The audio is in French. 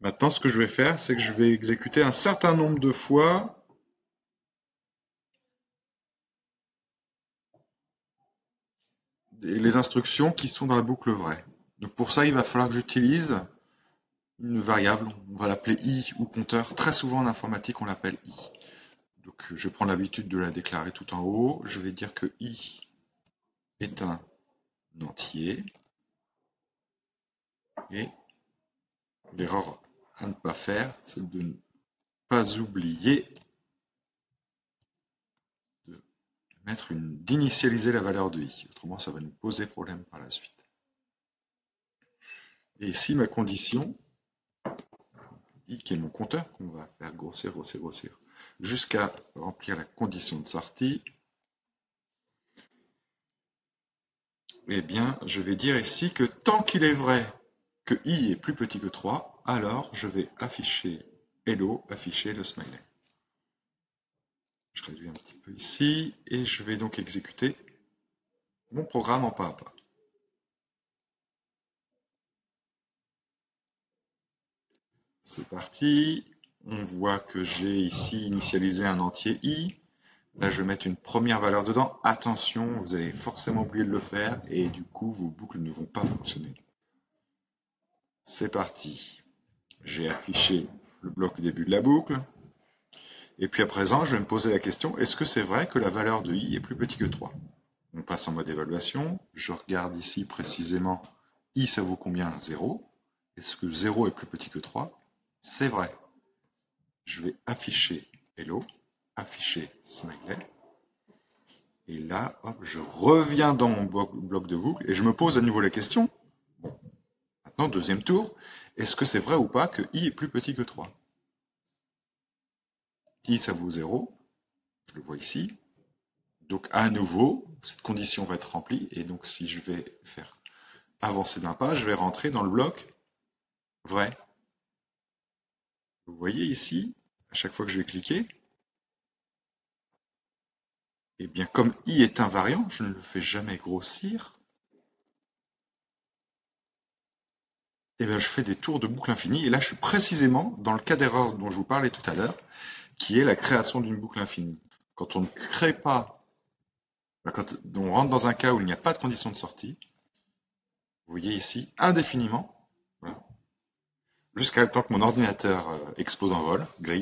Maintenant, ce que je vais faire, c'est que je vais exécuter un certain nombre de fois les instructions qui sont dans la boucle vraie. Donc pour ça, il va falloir que j'utilise une variable, on va l'appeler i ou compteur. Très souvent en informatique, on l'appelle i. Donc je prends l'habitude de la déclarer tout en haut. Je vais dire que i est un entier. Et l'erreur à ne pas faire, c'est de ne pas oublier d'initialiser la valeur de i. Autrement, ça va nous poser problème par la suite. Et ici, ma condition, i qui est mon compteur, qu'on va faire grossir, grossir, grossir, jusqu'à remplir la condition de sortie, eh bien, je vais dire ici que tant qu'il est vrai que i est plus petit que 3, alors je vais afficher hello, afficher le smiley. Je réduis un petit peu ici, et je vais donc exécuter mon programme en pas à pas. C'est parti. On voit que j'ai ici initialisé un entier i. Là, je vais mettre une première valeur dedans. Attention, vous allez forcément oublier de le faire et du coup, vos boucles ne vont pas fonctionner. C'est parti. J'ai affiché le bloc début de la boucle. Et puis à présent, je vais me poser la question, est-ce que c'est vrai que la valeur de i est plus petit que 3? On passe en mode évaluation. Je regarde ici précisément, i ça vaut combien? 0. Est-ce que 0 est plus petit que 3? C'est vrai. Je vais afficher hello, afficher smiley. Et là, hop, je reviens dans mon bloc de boucle et je me pose à nouveau la question. Bon, maintenant, deuxième tour, est-ce que c'est vrai ou pas que i est plus petit que 3? I, ça vaut 0, je le vois ici. Donc à nouveau, cette condition va être remplie. Et donc si je vais faire avancer d'un pas, je vais rentrer dans le bloc vrai. Vous voyez ici, à chaque fois que je vais cliquer, eh bien comme i est invariant, je ne le fais jamais grossir. Et bien, je fais des tours de boucle infinie. Et là, je suis précisément dans le cas d'erreur dont je vous parlais tout à l'heure, qui est la création d'une boucle infinie. Quand on ne crée pas, quand on rentre dans un cas où il n'y a pas de condition de sortie, vous voyez ici, indéfiniment, voilà, jusqu'à temps que mon ordinateur explose en vol, grille.